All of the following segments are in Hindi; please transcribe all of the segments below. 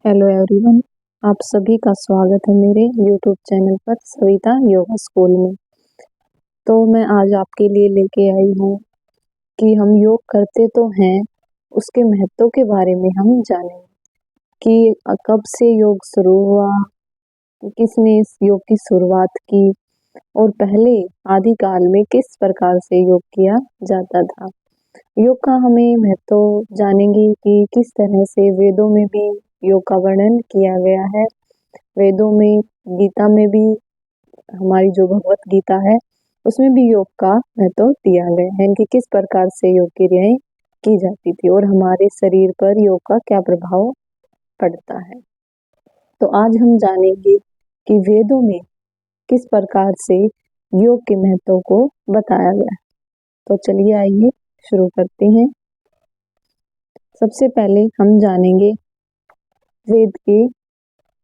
हेलो एवरीवन, आप सभी का स्वागत है मेरे यूट्यूब चैनल पर सविता योगा स्कूल में। तो मैं आज आपके लिए लेके आई हूँ कि हम योग करते तो हैं, उसके महत्व के बारे में हम जानेंगे कि कब से योग शुरू हुआ, किसने इस योग की शुरुआत की और पहले आदिकाल में किस प्रकार से योग किया जाता था। योग का हमें महत्व जानेंगे कि किस तरह से वेदों में भी योग का वर्णन किया गया है। वेदों में, गीता में भी, हमारी जो भगवत गीता है उसमें भी योग का महत्व दिया गया है कि किस प्रकार से योग क्रियाएं की जाती थी और हमारे शरीर पर योग का क्या प्रभाव पड़ता है। तो आज हम जानेंगे कि वेदों में किस प्रकार से योग के महत्व को बताया गया है। तो चलिए आइए शुरू करते हैं। सबसे पहले हम जानेंगे वेद के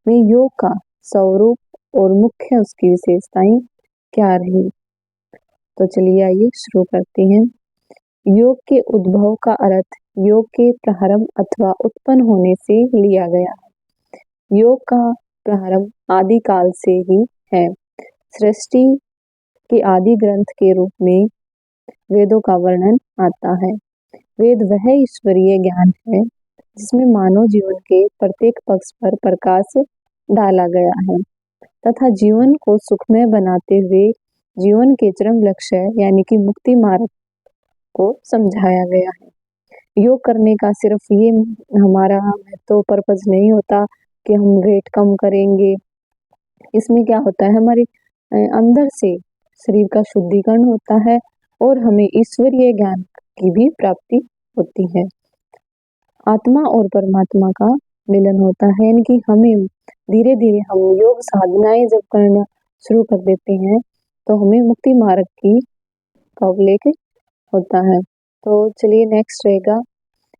में योग का स्वरूप और मुख्य उसकी विशेषताएं क्या रही। तो चलिए आइए शुरू करते हैं। योग के उद्भव का अर्थ योग के प्रारंभ अथवा उत्पन्न होने से लिया गया है। योग का प्रारंभ आदिकाल से ही है। सृष्टि के आदि ग्रंथ के रूप में वेदों का वर्णन आता है। वेद वह ईश्वरीय ज्ञान है जिसमें मानव जीवन के प्रत्येक पक्ष पर प्रकाश डाला गया है तथा जीवन को सुखमय बनाते हुए जीवन के चरम लक्ष्य यानी कि मुक्ति मार्ग को समझाया गया है। योग करने का सिर्फ ये हमारा तो पर्पज नहीं होता कि हम वेट कम करेंगे। इसमें क्या होता है, हमारे अंदर से शरीर का शुद्धिकरण होता है और हमें ईश्वरीय ज्ञान की भी प्राप्ति होती है। आत्मा और परमात्मा का मिलन होता है, यानी कि हमें धीरे धीरे हम योग साधनाएं जब करना शुरू कर देते हैं तो हमें मुक्ति मार्ग की का उल्लेख होता है। तो चलिए नेक्स्ट रहेगा,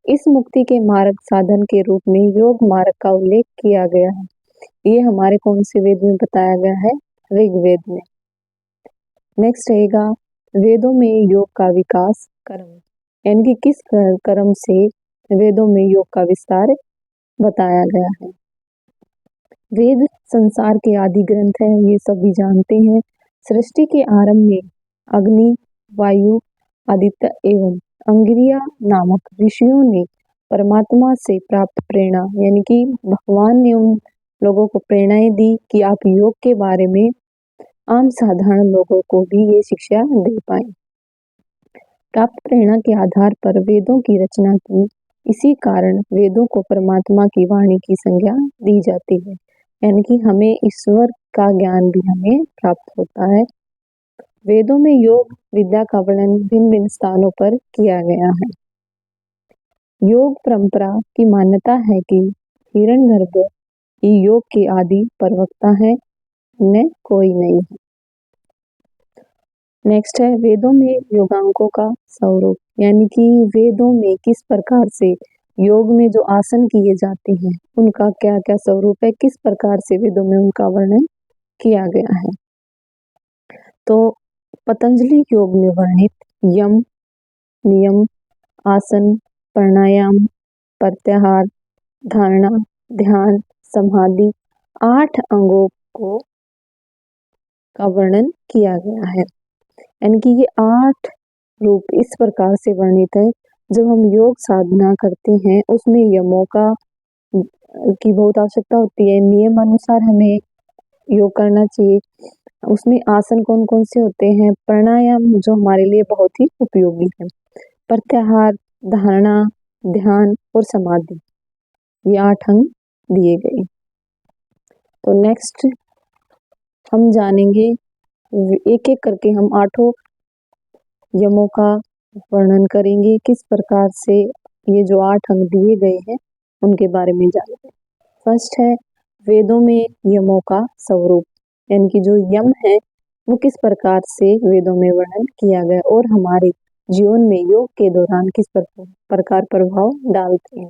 इस मुक्ति के मार्ग साधन के रूप में योग मार्ग का उल्लेख किया गया है। ये हमारे कौन से वेद में बताया गया है? ऋग्वेद में। नेक्स्ट रहेगा, वेदों में योग का विकास कर्म, यानी कि किस कर्म से वेदों में योग का विस्तार बताया गया है। वेद संसार के आदि ग्रंथ है, ये सभी जानते हैं। सृष्टि के आरंभ में अग्नि, वायु, आदित्य एवं अंगिरिया नामक ऋषियों ने परमात्मा से प्राप्त प्रेरणा, यानी कि भगवान ने उन लोगों को प्रेरणाएं दी कि आप योग के बारे में आम साधारण लोगों को भी ये शिक्षा दे पाए। प्राप्त प्रेरणा के आधार पर वेदों की रचना की। इसी कारण वेदों को परमात्मा की वाणी की संज्ञा दी जाती है, यानी कि हमें ईश्वर का ज्ञान भी हमें प्राप्त होता है। वेदों में योग विद्या का वर्णन भिन्न भिन्न स्थानों पर किया गया है। योग परंपरा की मान्यता है कि हिरण्यगर्भ ही योग के आदि प्रवक्ता है, न कोई नहीं है। नेक्स्ट है, वेदों में योगांकों का स्वरूप, यानी कि वेदों में किस प्रकार से योग में जो आसन किए जाते हैं उनका क्या क्या स्वरूप है, किस प्रकार से वेदों में उनका वर्णन किया गया है। तो पतंजलि योग में वर्णित यम, नियम, आसन, प्राणायाम, प्रत्याहार, धारणा, ध्यान, समाधि 8 अंगों को का वर्णन किया गया है, यानी कि ये 8 रूप इस प्रकार से वर्णित है। जब हम योग साधना करते हैं उसमें यमों का की बहुत आवश्यकता होती है, नियम अनुसार हमें योग करना चाहिए। उसमें आसन कौन कौन से होते हैं, प्राणायाम जो हमारे लिए बहुत ही उपयोगी है, प्रत्याहार, धारणा, ध्यान और समाधि, ये 8 अंग दिए गए। तो नेक्स्ट हम जानेंगे, एक एक करके हम 8 यमों का वर्णन करेंगे, किस प्रकार से ये जो 8 अंग दिए गए हैं उनके बारे में जानेंगे। फर्स्ट है, वेदों में यमों का स्वरूप, यानी कि जो यम है वो किस प्रकार से वेदों में वर्णन किया गया और हमारे जीवन में योग के दौरान किस प्रकार प्रभाव डालते हैं।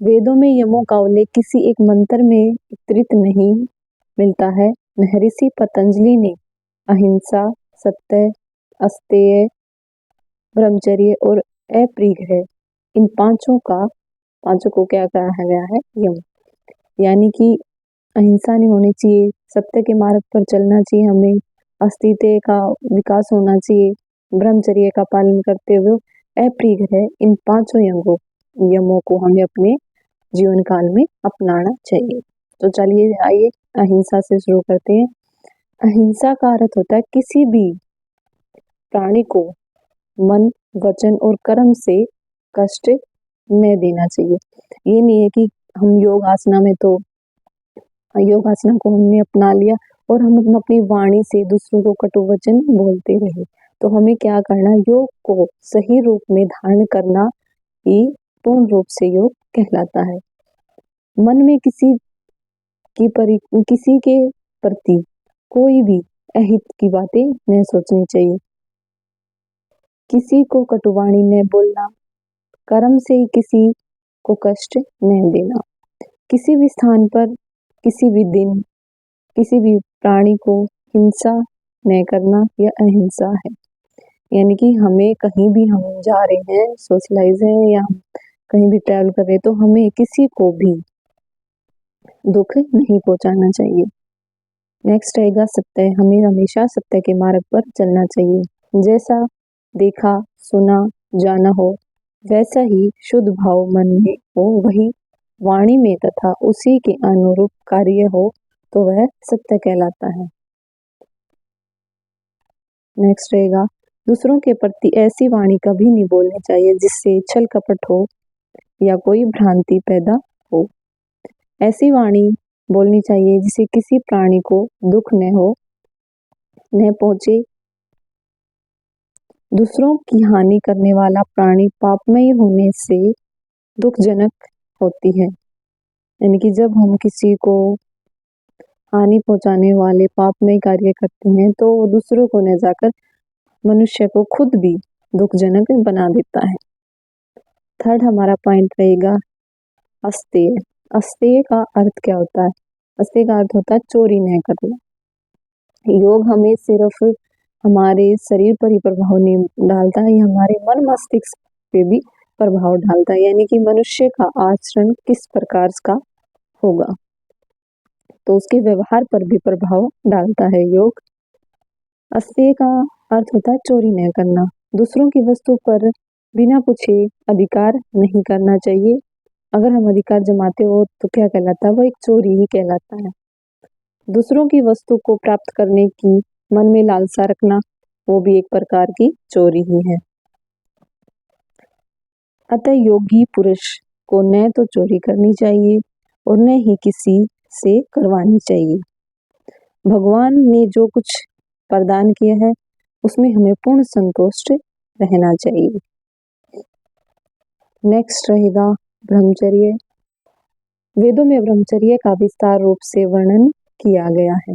वेदों में यमों का उल्लेख किसी एक मंत्र में विस्तृत नहीं मिलता है। महर्षि पतंजलि ने अहिंसा, सत्य, अस्तेय, ब्रह्मचर्य और अपरिग्रह इन 5 का पांचों को क्या कहा गया है? यम। यानी कि अहिंसा नहीं होनी चाहिए, सत्य के मार्ग पर चलना चाहिए, हमें अस्तित्व का विकास होना चाहिए, ब्रह्मचर्य का पालन करते हुए अप्रिय इन पांचों यमों को हमें अपने जीवन काल में अपनाना चाहिए। तो चलिए आइए अहिंसा से शुरू करते हैं। अहिंसा का अर्थ होता है किसी भी प्राणी को मन, वचन और कर्म से कष्ट न देना चाहिए। ये नहीं है कि हम योग आसना को हमने अपना लिया और हम अपनी वाणी से दूसरों को कटु वचन बोलते रहे। तो हमें क्या करना, योग को सही रूप में धारण करना ही पूर्ण रूप से योग कहलाता है। मन में किसी के प्रति कोई भी अहित की बातें नहीं सोचनी चाहिए, किसी को कटुवाणी न बोलना, कर्म से किसी को कष्ट नहीं देना, किसी भी स्थान पर, किसी भी दिन, किसी भी प्राणी को हिंसा न करना, यह अहिंसा है। यानी कि हमें कहीं भी हम जा रहे हैं, सोशलाइज है या कहीं भी ट्रैवल कर रहे हैं, तो हमें किसी को भी दुख नहीं पहुंचाना चाहिए। नेक्स्ट रहेगा सत्य। हमें हमेशा सत्य के मार्ग पर चलना चाहिए। जैसा देखा, सुना, जाना हो वैसा ही शुद्ध भाव मन में हो, वही वाणी में तथा उसी के अनुरूप कार्य हो तो वह सत्य कहलाता है। नेक्स्ट रहेगा दूसरों के प्रति ऐसी वाणी कभी नहीं बोलनी चाहिए जिससे छल कपट हो या कोई भ्रांति पैदा हो। ऐसी वाणी बोलनी चाहिए जिससे किसी प्राणी को दुख न हो, न पहुंचे। दूसरों की हानि करने वाला प्राणी पापमय होने से दुखजनक होती है। यानी कि जब हम किसी को हानि पहुंचाने वाले पापमय कार्य करते हैं तो दूसरों को न जाकर मनुष्य को खुद भी दुखजनक बना देता है। थर्ड हमारा पॉइंट रहेगा अस्तेय। अस्तेय का अर्थ क्या होता है? अस्तेय का अर्थ होता है चोरी न करना। योग हमें सिर्फ हमारे शरीर पर ही प्रभाव नहीं डालता है, हमारे मन मस्तिष्क पे भी प्रभाव डालता है। यानी कि मनुष्य का आचरण किस प्रकार का होगा तो उसके व्यवहार पर भी प्रभाव डालता है योग। अस्तेय का अर्थ होता है चोरी न करना। दूसरों की वस्तु पर बिना पूछे अधिकार नहीं करना चाहिए। अगर हम अधिकार जमाते हो तो क्या कहलाता है? वो एक चोरी ही कहलाता है। दूसरों की वस्तु को प्राप्त करने की मन में लालसा रखना, वो भी एक प्रकार की चोरी ही है। अतः योगी पुरुष को न तो चोरी करनी चाहिए और न ही किसी से करवानी चाहिए। भगवान ने जो कुछ प्रदान किया है उसमें हमें पूर्ण संतुष्ट रहना चाहिए। नेक्स्ट रहेगा ब्रह्मचर्य। वेदों में ब्रह्मचर्य का विस्तार रूप से वर्णन किया गया है।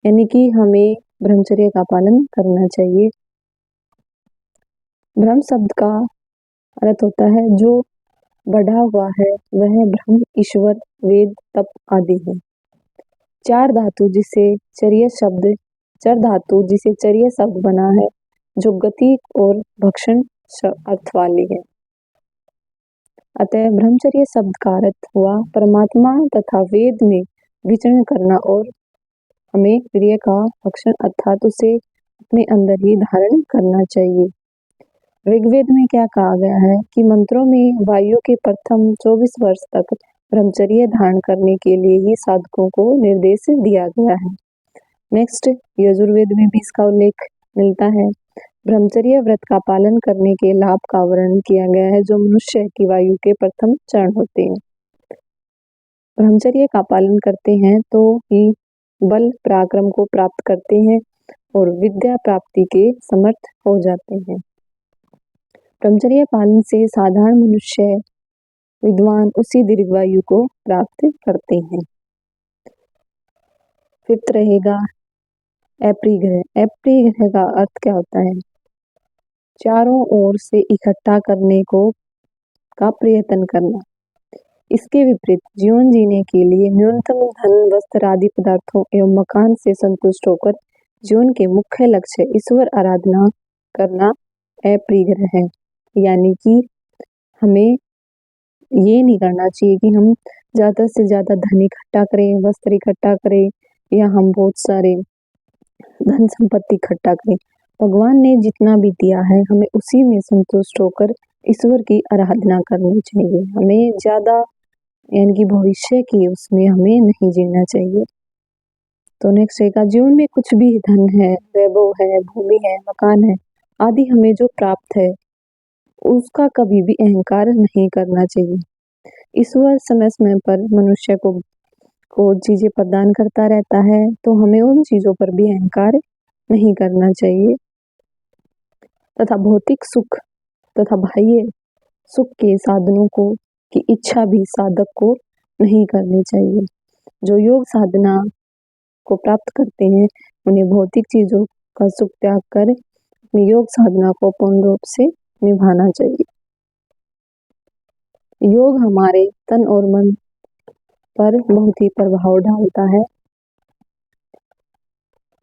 यानी कि हमें ब्रह्मचर्य का पालन करना चाहिए। ब्रह्म शब्द का अर्थ होता है जो बढ़ा हुआ है, वह ब्रह्म, ईश्वर, वेद, तप आदि है। चार धातु जिसे चर्य शब्द बना है, जो गति और भक्षण अर्थ वाली है। अतः ब्रह्मचर्य शब्द का अर्थ हुआ परमात्मा तथा वेद में विचरण करना और हमें प्रिय का भक्षण अर्थात उसे अपने अंदर ही धारण करना चाहिए। ऋग्वेद में क्या कहा गया है कि मंत्रों में वायु के प्रथम 24 वर्ष तक ब्रह्मचर्य धारण करने के लिए ही साधकों को निर्देश दिया गया है। नेक्स्ट यजुर्वेद में भी इसका उल्लेख मिलता है। ब्रह्मचर्य व्रत का पालन करने के लाभ का वर्णन किया गया है, जो मनुष्य की वायु के प्रथम चरण होते हैं। ब्रह्मचर्य का पालन करते हैं तो ही बल पराक्रम को प्राप्त करते हैं और विद्या प्राप्ति के समर्थ हो जाते हैं। ब्रह्मचर्य पालन से साधारण मनुष्य विद्वान उसी दीर्घायु को प्राप्त करते हैं। फिफ्थ रहेगा अपरिग्रह। अपरिग्रह का अर्थ क्या होता है? चारों ओर से इकट्ठा करने का प्रयत्न करना। इसके विपरीत जीवन जीने के लिए न्यूनतम धन, वस्त्र आदि पदार्थों एवं मकान से संतुष्ट होकर जीवन के मुख्य लक्ष्य ईश्वर आराधना करना अपरिग्रह है। यानी कि हमें ये नहीं करना चाहिए कि हम ज़्यादा से ज़्यादा धन इकट्ठा करें, वस्त्र इकट्ठा करें या हम बहुत सारे धन संपत्ति इकट्ठा करें। भगवान ने जितना भी दिया है हमें उसी में संतुष्ट होकर ईश्वर की आराधना करनी चाहिए। हमें ज़्यादा यानी कि भविष्य की उसमें हमें नहीं जीना चाहिए। तो नेक्स्ट रहेगा, जीवन में कुछ भी धन है, वैभव है, भूमि है, मकान है आदि हमें जो प्राप्त है उसका कभी भी अहंकार नहीं करना चाहिए। ईश्वर समय समय पर मनुष्य को चीजें प्रदान करता रहता है, तो हमें उन चीजों पर भी अहंकार नहीं करना चाहिए तथा भौतिक सुख तथा बाह्य सुख के साधनों को की इच्छा भी साधक को नहीं करनी चाहिए। जो योग साधना को प्राप्त करते हैं उन्हें भौतिक चीजों का सुख त्याग कर अपनी योग साधना को पूर्ण रूप से निभाना चाहिए। योग हमारे तन और मन पर बहुत ही प्रभाव डालता है।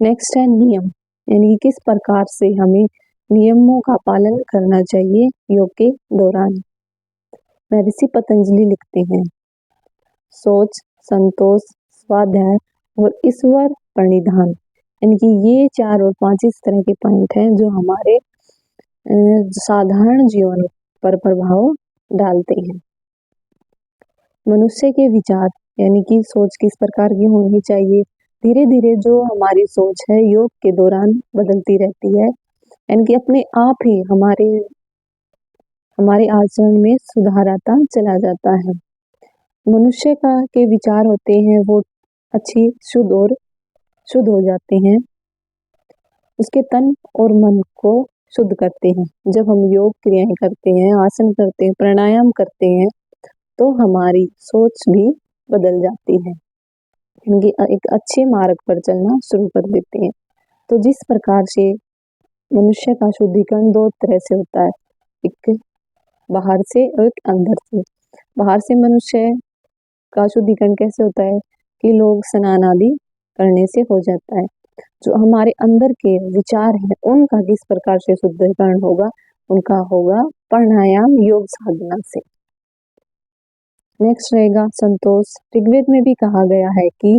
नेक्स्ट है नियम, यानी किस प्रकार से हमें नियमों का पालन करना चाहिए योग के दौरान। महर्षि पतंजलि लिखते हैं, सोच, संतोष, स्वाध्याय और ईश्वर प्रणिधान, यानी कि ये 4 और 5 इस तरह के पॉइंट हैं जो हमारे साधारण जीवन पर प्रभाव डालते हैं। मनुष्य के विचार यानी कि सोच किस प्रकार की होनी चाहिए, धीरे धीरे जो हमारी सोच है योग के दौरान बदलती रहती है, यानी कि अपने आप ही हमारे आचरण में सुधार आता चला जाता है। मनुष्य के विचार होते हैं वो अच्छी शुद्ध हो जाते हैं, उसके तन और मन को शुद्ध करते हैं। जब हम योग क्रियाएं करते हैं, आसन करते हैं, प्राणायाम करते हैं तो हमारी सोच भी बदल जाती है, यानी एक अच्छे मार्ग पर चलना शुरू कर देते हैं। तो जिस प्रकार से मनुष्य का शुद्धिकरण 2 तरह से होता है, एक बाहर से और एक अंदर से। बाहर से मनुष्य का शुद्धिकरण कैसे होता है कि लोग स्नान आदि करने से हो जाता है। जो हमारे अंदर के विचार हैं उनका किस प्रकार से शुद्धिकरण होगा, उनका होगा प्राणायाम योग साधना से। नेक्स्ट रहेगा संतोष। ऋग्वेद में भी कहा गया है कि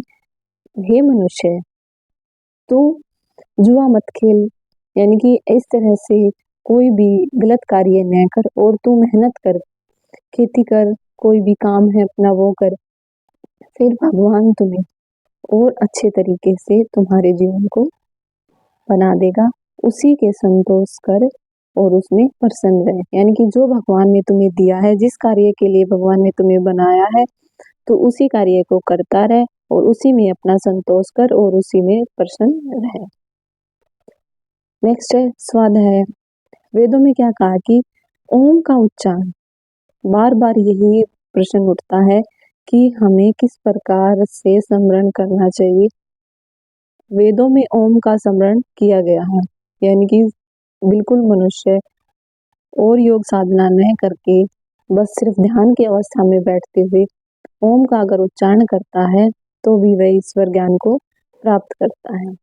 हे मनुष्य, तू जुआ मत खेल, यानी कि इस तरह से कोई भी गलत कार्य न कर और तू मेहनत कर, खेती कर, कोई भी काम है अपना वो कर, फिर भगवान तुम्हें और अच्छे तरीके से तुम्हारे जीवन को बना देगा। उसी के संतोष कर और उसमें प्रसन्न रहे, यानी कि जो भगवान ने तुम्हें दिया है, जिस कार्य के लिए भगवान ने तुम्हें बनाया है, तो उसी कार्य को करता रहे और उसी में अपना संतोष कर और उसी में प्रसन्न रहे। नेक्स्ट है स्वाध्याय। वेदों में क्या कहा कि ओम का उच्चारण, बार बार यही प्रश्न उठता है कि हमें किस प्रकार से स्मरण करना चाहिए। वेदों में ओम का स्मरण किया गया है, यानी कि बिल्कुल मनुष्य और योग साधना न करके बस सिर्फ ध्यान की अवस्था में बैठते हुए ओम का अगर उच्चारण करता है तो भी वह ईश्वर ज्ञान को प्राप्त करता है।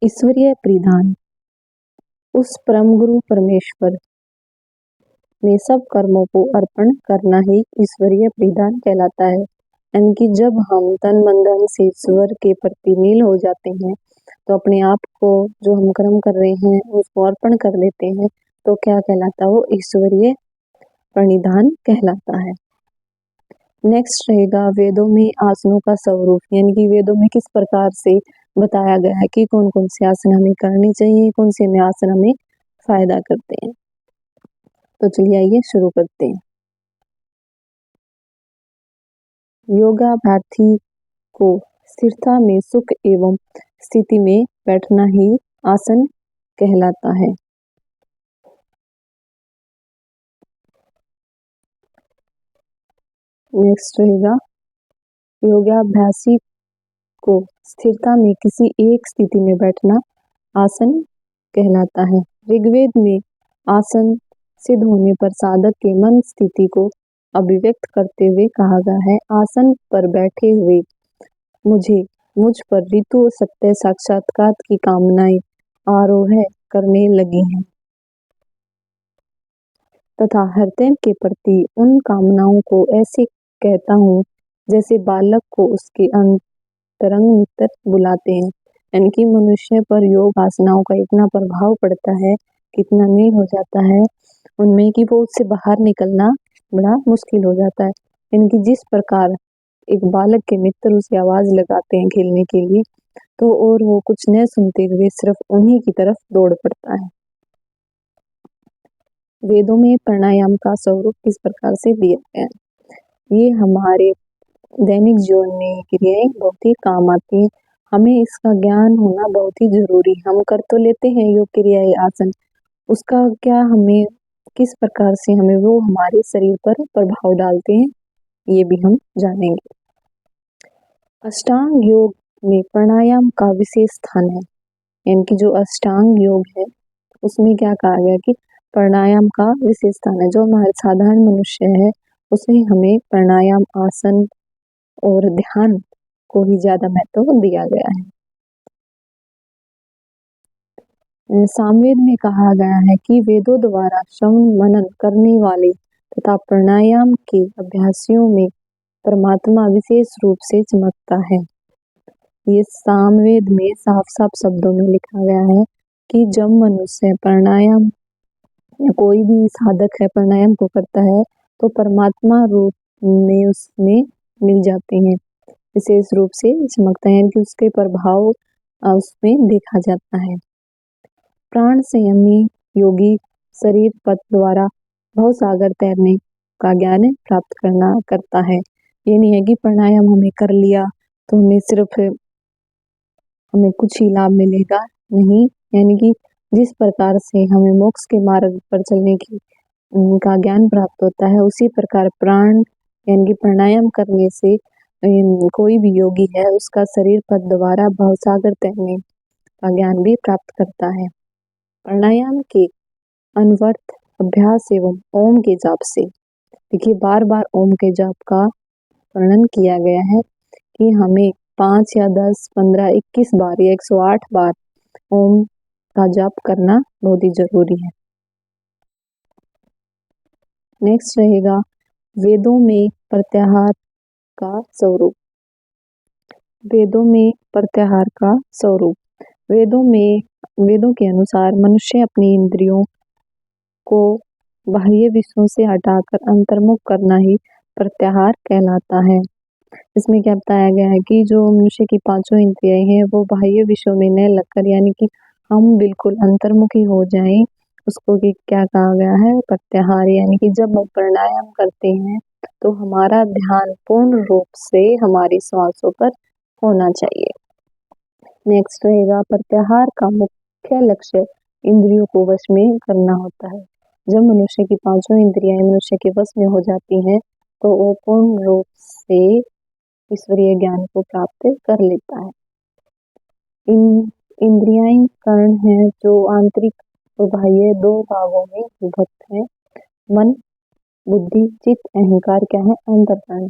ईश्वरीय परिधान, उस परम गुरु परमेश्वर में सब कर्मों को अर्पण करना ही ईश्वरीय परिधान कहलाता है, यानी कि जब हम तन मन धन से ईश्वर के प्रति लीन हो जाते हैं तो अपने आप को जो हम कर्म कर रहे हैं उसको अर्पण कर देते हैं, तो क्या कहलाता है वो ईश्वरीय प्रणिधान कहलाता है। नेक्स्ट रहेगा वेदों में आसनों का स्वरूप, यानी कि वेदों में किस प्रकार से बताया गया है कि कौन कौन से आसन हमें करने चाहिए, कौन से में आसन हमें फायदा करते हैं। तो चलिए आइए शुरू करते हैं। योगाभ्यार्थी को स्थिरता में सुख एवं स्थिति में बैठना ही आसन कहलाता है। नेक्स्ट रहेगा योगाभ्यासी को स्थिरता में किसी एक स्थिति में बैठना आसन कहलाता है। ऋग्वेद में आसन सिद्ध होने पर साधक के मन स्थिति को अभिव्यक्त करते हुए कहा गया है, आसन पर बैठे हुए मुझ पर ऋतु सत्य साक्षात्कार की कामनाएं आरोह करने लगी हैं तथा हृदय के प्रति उन कामनाओं को ऐसे कहता हूँ जैसे बालक को उसके अंतरंग मित्र बुलाते हैं। यानी कि मनुष्य पर योग आसनाओं का इतना प्रभाव पड़ता है, कितना मेल हो जाता है उनमें कि वो उससे बाहर निकलना बड़ा मुश्किल हो जाता है। यानी कि जिस प्रकार एक बालक के मित्र उसे आवाज लगाते हैं खेलने के लिए, तो और वो कुछ न सुनते हुए सिर्फ उन्हीं की तरफ दौड़ पड़ता है। वेदों में प्राणायाम का स्वरूप किस प्रकार से दिया गया है। ये हमारे दैनिक जीवन में क्रियाएं बहुत ही काम आती हैं। हमें इसका ज्ञान होना बहुत ही जरूरी है। हम कर तो लेते हैं योग क्रियाएं आसन, उसका क्या हमें किस प्रकार से हमें वो हमारे शरीर पर प्रभाव डालते हैं ये भी हम जानेंगे। अष्टांग योग में प्राणायाम का विशेष स्थान है। यानी कि जो अष्टांग योग है उसमें क्या कहा गया कि प्राणायाम का विशेष स्थान है। जो हमारे साधारण मनुष्य है उसे हमें प्राणायाम आसन और ध्यान को ही ज्यादा महत्व दिया गया है। सामवेद में कहा गया है कि वेदों द्वारा श्रवण मनन करने वाले तथा प्राणायाम के अभ्यासियों में परमात्मा विशेष रूप से चमकता है। ये सामवेद में साफ साफ शब्दों में लिखा गया है कि जब मनुष्य प्राणायाम या कोई भी साधक है प्राणायाम को करता है तो परमात्मा रूप में उसमें मिल जाते हैं, विशेष रूप से चमकता है कि उसके प्रभाव उसमें देखा जाता है। प्राण संयमी योगी शरीर पथ द्वारा भव सागर तैरने का ज्ञान प्राप्त करता है। ये नहीं है कि प्राणायाम हमें कर लिया तो हमें सिर्फ हमें कुछ ही लाभ मिलेगा, नहीं। यानी कि जिस प्रकार से हमें मोक्ष के मार्ग पर चलने की का ज्ञान प्राप्त होता है उसी प्रकार प्राण यानी कि प्राणायाम करने से कोई भी योगी है उसका शरीर पथ द्वारा भवसागर तैरने का ज्ञान भी प्राप्त करता है। प्राणायाम के अनवर्थ अभ्यास एवं ओम के जाप से, देखिए बार बार ओम के जाप का वर्णन किया गया है कि हमें 5 या 10, 15, 21 बार या 108 बार ओम का जाप करना बहुत ही जरूरी है। नेक्स्ट रहेगा वेदों में प्रत्याहार का स्वरूप। वेदों में प्रत्याहार का स्वरूप। वेदों के अनुसार मनुष्य अपनी इंद्रियों को बाह्य विषयों से हटाकर अंतर्मुख करना ही प्रत्याहार कहलाता है। इसमें क्या बताया गया है कि जो मनुष्य की 5 इंद्रियां हैं वो बाह्य विषयों में न लगकर यानी कि हम बिल्कुल अंतर्मुखी हो जाएं, उसको कि क्या कहा गया है प्रत्याहार। यानी कि जब हम प्राणायाम करते हैं तो हमारा ध्यान पूर्ण रूप से हमारी सांसों पर होना चाहिए। नेक्स्ट रहेगा प्रत्याहार का मुख्य लक्ष्य इंद्रियों को वश में करना होता है। जब मनुष्य की 5 इंद्रियां मनुष्य के वश में हो जाती हैं तो वो पूर्ण रूप से ईश्वरीय ज्ञान को प्राप्त कर लेता है। इंद्रियां कर्ण हैं जो आंतरिक और बाह्य 2 भागों में विभक्त है। मन बुद्धि चित्त अहंकार क्या है अंतःकरण,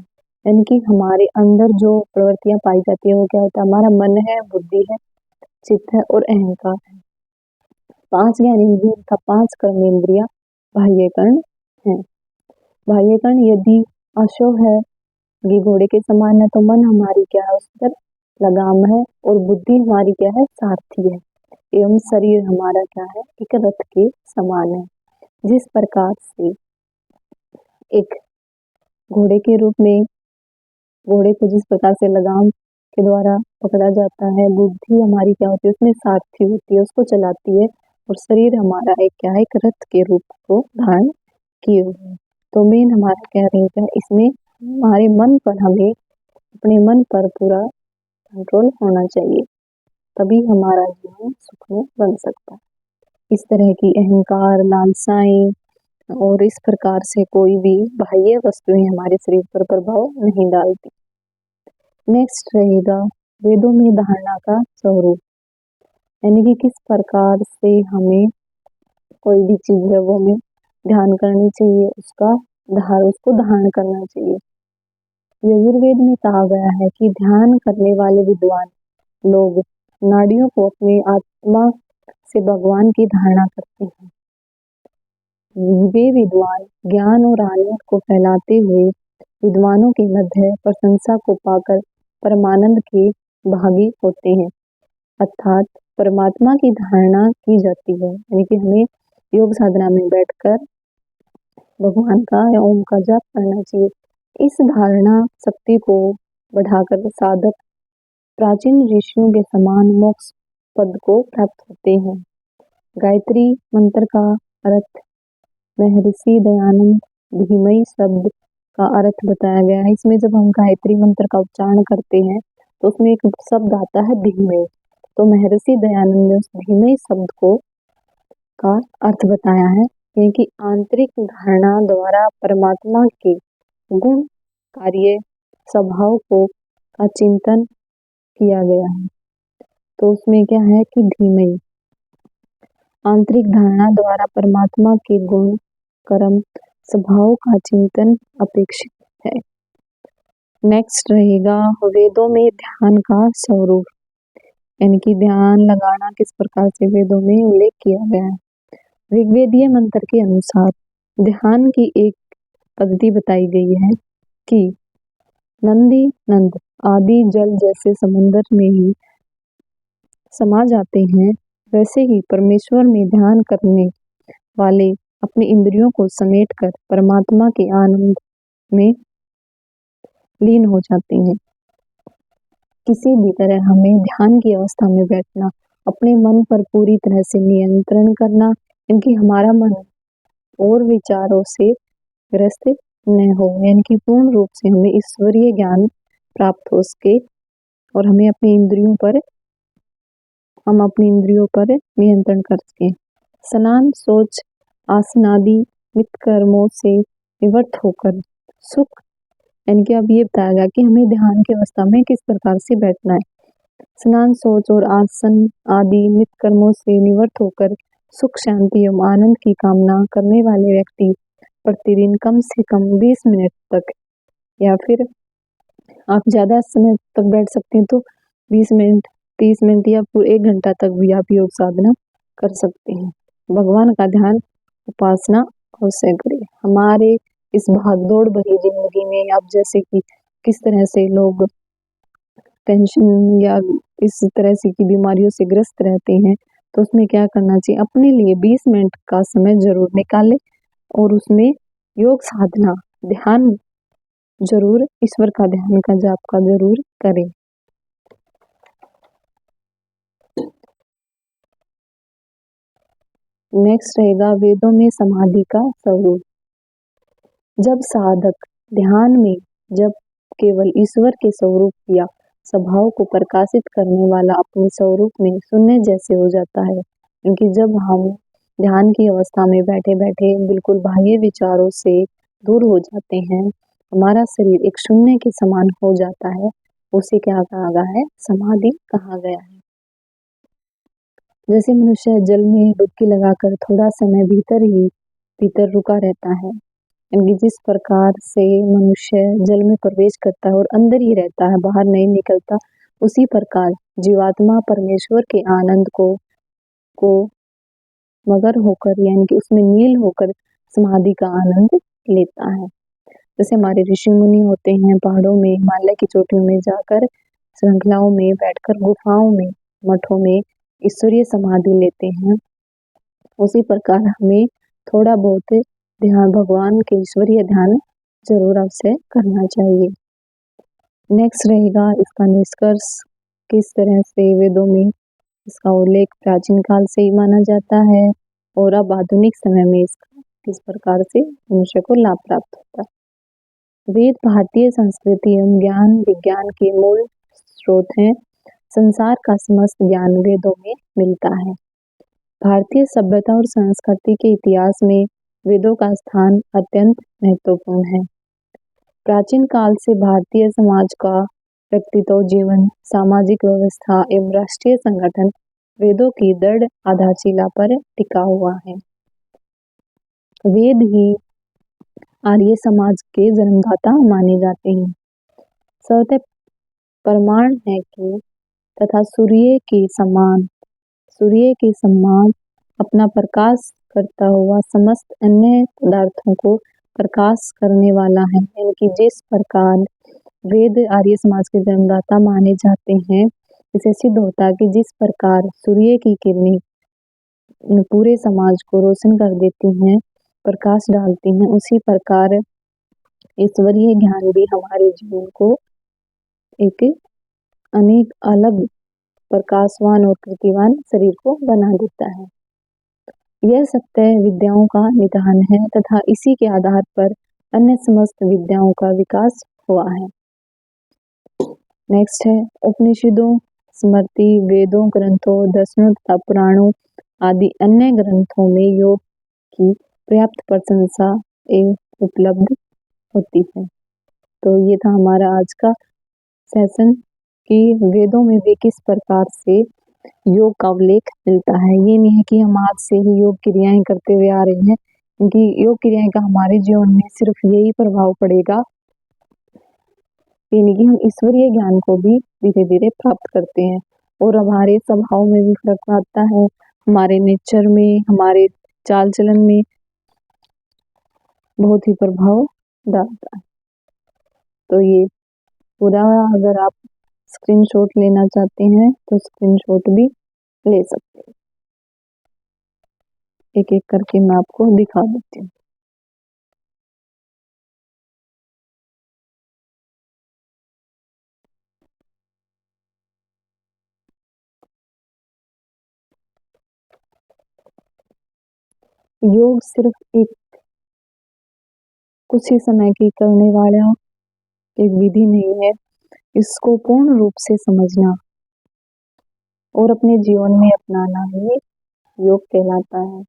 यानी कि हमारे अंदर जो प्रवृत्तियां पाई जाती है वो क्या होता है हमारा मन है, बुद्धि है, चित्त है और अहंकार है। 5 ज्ञानेंद्रिय तथा 5 कर्मेंद्रिया बाह्यकर्ण है। बाह्यकर्ण यदि अशो है ये घोड़े के समान है तो मन हमारी क्या है उस पर लगाम है और बुद्धि हमारी क्या है सारथी है एवं शरीर हमारा क्या है एक रथ के समान है। जिस प्रकार से एक घोड़े के रूप में घोड़े को जिस प्रकार से लगाम के द्वारा पकड़ा जाता है, बुद्धि हमारी क्या होती है उसमें सारथी होती है उसको चलाती है और शरीर हमारा एक क्या है एक रथ के रूप को धारण किए हुए है। तो मेन हमारा क्या रहेगा इसमें हमारे मन पर हमें अपने मन पर पूरा कंट्रोल होना चाहिए, तभी हमारा जीवन सुखमय बन सकता है। इस तरह की अहंकार लालसाएं और इस प्रकार से कोई भी बाह्य वस्तुएं हमारे शरीर पर प्रभाव नहीं डालती। नेक्स्ट रहेगा वेदों में धारणा का स्वरूप, यानी कि किस प्रकार से हमें कोई भी चीज है वो हमें ध्यान करनी चाहिए, उसको धारण करना चाहिए। यजुर्वेद में कहा गया है कि ध्यान करने वाले विद्वान लोग नाड़ियों को अपनी आत्मा से भगवान की धारणा करते हैं। वे विद्वान ज्ञान और आनंद को फैलाते हुए विद्वानों के मध्य प्रशंसा को पाकर परमानंद के भागी होते हैं। अर्थात परमात्मा की धारणा की जाती है, यानी कि हमें योग साधना में बैठकर भगवान का या ओम का जाप करना चाहिए। इस धारणा शक्ति को बढ़ाकर साधक प्राचीन ऋषियों के समान मोक्ष पद को प्राप्त होते हैं। गायत्री मंत्र का अर्थ महर्षि दयानंद धीमई शब्द का अर्थ बताया गया है। इसमें जब हम गायत्री मंत्र का उच्चारण करते हैं तो उसमें एक शब्द आता है धीमई। तो महर्षि दयानंद ने उस धीमई शब्द को का अर्थ बताया है कि आंतरिक धारणा द्वारा परमात्मा के गुण कार्य स्वभाव को का चिंतन किया गया है। तो उसमें क्या है कि धीमई आंतरिक धारणा द्वारा परमात्मा के गुण कर्म स्वभाव का चिंतन अपेक्षित है। नेक्स्ट रहेगा वेदों में ध्यान का स्वरूप, यानी कि ध्यान लगाना किस प्रकार से वेदों में उल्लेख किया गया है। ऋग्वेदीय मंत्र के अनुसार ध्यान की एक पद्धति बताई गई है कि नंदी नंद आदि जल जैसे समुद्र में ही समा जाते हैं, वैसे ही परमेश्वर में ध्यान करने वाले अपनी इंद्रियों को समेटकर परमात्मा के आनंद में लीन हो जाते हैं। किसी भी तरह हमें ध्यान की अवस्था में बैठना, अपने मन पर पूरी तरह से नियंत्रण करना, इनकी हमारा मन और विचारों से ग्रस्त न हो, यानी कि पूर्ण रूप से हमें ईश्वरीय ज्ञान प्राप्त हो सके और हम अपनी इंद्रियों पर नियंत्रण कर सके। स्नान सोच आसन आदि नित्य कर्मों से निवृत्त होकर सुख, यानी कि अब ये बताया गया कि हमें ध्यान की अवस्था में किस प्रकार से बैठना है। स्नान सोच और आसन आदि नित्य कर्मों से निवृत्त होकर सुख शांति एवं आनंद की कामना करने वाले व्यक्ति प्रतिदिन कम से कम 20 मिनट तक, या फिर आप ज़्यादा समय तक बैठ सकते हैं तो 20 मिनट 30 मिनट या पूरे 1 घंटा तक भी आप योग साधना कर सकते हैं। भगवान का ध्यान उपासना अवश्य करें। हमारे इस भागदौड़ भरी जिंदगी में अब जैसे कि किस तरह से लोग टेंशन या इस तरह से की बीमारियों से ग्रस्त रहते हैं, तो उसमें क्या करना चाहिए, अपने लिए 20 मिनट का समय जरूर निकालें और उसमें योग साधना ध्यान जरूर, ईश्वर का ध्यान का जाप का जरूर करें। नेक्स्ट रहेगा वेदों में समाधि का स्वरूप। जब साधक ध्यान में जब केवल ईश्वर के स्वरूप या स्वभाव को प्रकाशित करने वाला अपने स्वरूप में शून्य जैसे हो जाता है, क्योंकि जब हम ध्यान की अवस्था में बैठे बैठे बिल्कुल बाह्य विचारों से दूर हो जाते हैं, हमारा शरीर एक शून्य के समान हो जाता है, उसे क्या कहा गया है, समाधि कहा गया है। जैसे मनुष्य जल में डुबकी लगाकर थोड़ा समय भीतर रुका रहता है, यानी जिस प्रकार से मनुष्य जल में प्रवेश करता है और अंदर ही रहता है, बाहर नहीं निकलता, उसी प्रकार जीवात्मा परमेश्वर के आनंद को मगर होकर, यानी कि उसमें लीन होकर समाधि का आनंद लेता है। जैसे हमारे ऋषि मुनि होते हैं, पहाड़ों में हिमालय की चोटियों में जाकर श्रृंखलाओं में बैठकर गुफाओं में मठों में ईश्वरीय समाधि लेते हैं, उसी प्रकार हमें थोड़ा बहुत ध्यान भगवान के ईश्वरीय ध्यान जरूर अवश्य करना चाहिए। नेक्स्ट रहेगा इसका निष्कर्ष, किस तरह से वेदों में इसका उल्लेख प्राचीन काल से ही माना जाता है और अब आधुनिक समय में इसका किस प्रकार से मनुष्य को लाभ प्राप्त होता है। वेद भारतीय संस्कृति एवं ज्ञान विज्ञान के मूल स्रोत हैं। संसार का समस्त ज्ञान वेदों में मिलता है। भारतीय सभ्यता और संस्कृति के इतिहास में वेदों का स्थान अत्यंत महत्वपूर्ण है। प्राचीन काल से भारतीय समाज का व्यक्तित्व जीवन, सामाजिक व्यवस्था एवं राष्ट्रीय संगठन वेदों की दृढ़ आधारशिला पर टिका हुआ है। वेद ही आर्य समाज के जन्मदाता माने जाते हैं। सत्य प्रमाण है कि तथा सूर्य के समान अपना प्रकाश करता हुआ समस्त अन्य पदार्थों को प्रकाश करने वाला है। यानी कि जिस प्रकार वेद आर्य समाज के जन्मदाता माने जाते हैं, इसे सिद्ध होता है कि जिस प्रकार सूर्य की किरणें पूरे समाज को रोशन कर देती हैं, प्रकाश डालती हैं, उसी प्रकार ईश्वरीय ज्ञान भी हमारे जीवन को एक अनेक अलग प्रकाशवान और कृतिवान शरीर को बना देता है। यह सत्य विद्याओं का निधान है तथा इसी के आधार पर अन्य समस्त विद्याओं का विकास हुआ है। नेक्स्ट है उपनिषदों, स्मृति, वेदों, ग्रंथों, दर्शनों तथा पुराणों आदि अन्य ग्रंथों में योग की पर्याप्त प्रशंसा एवं उपलब्ध होती है। तो ये था हमारा आज का सेशन कि वेदों में भी किस प्रकार से योग का उल्लेख मिलता है। ये नहीं है कि हम आज से ही योग क्रियाएं करते हुए आ रहे हैं, क्योंकि योग क्रियाएं का हमारे जीवन में सिर्फ यही प्रभाव पड़ेगा, यानी कि हम ईश्वरीय ज्ञान को भी धीरे धीरे प्राप्त करते हैं और हमारे स्वभाव में भी फर्क आता है, हमारे नेचर में, हमारे चाल चलन में बहुत ही प्रभाव डालता है। तो ये पूरा अगर आप स्क्रीनशॉट लेना चाहते हैं तो स्क्रीनशॉट भी ले सकते हैं। एक एक करके मैं आपको दिखा देती हूँ। योग सिर्फ एक कुछ ही समय की करने वाला एक विधि नहीं है, इसको पूर्ण रूप से समझना और अपने जीवन में अपनाना ही योग कहलाता है,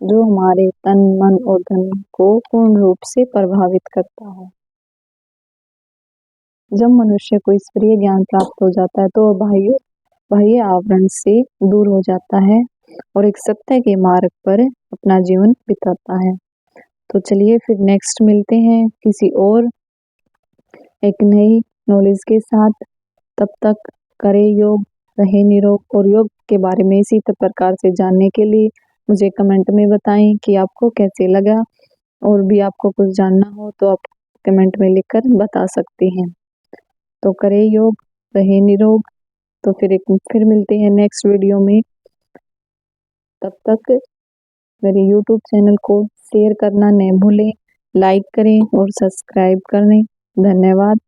जो हमारे तन, मन और धन को पूर्ण रूप से प्रभावित करता है। जब मनुष्य को ईश्वरीय ज्ञान प्राप्त हो जाता है तो बाह्य आवरण से दूर हो जाता है और एक सत्य के मार्ग पर अपना जीवन बिताता है। तो चलिए फिर नेक्स्ट मिलते हैं किसी और एक नई नॉलेज के साथ। तब तक करें योग, रहे निरोग और योग के बारे में इसी प्रकार से जानने के लिए मुझे कमेंट में बताएं कि आपको कैसे लगा, और भी आपको कुछ जानना हो तो आप कमेंट में लिखकर बता सकते हैं। तो करें योग, रहे निरोग। तो फिर मिलते हैं नेक्स्ट वीडियो में। तब तक मेरे YouTube चैनल को शेयर करना न भूलें, लाइक करें और सब्सक्राइब करें। धन्यवाद।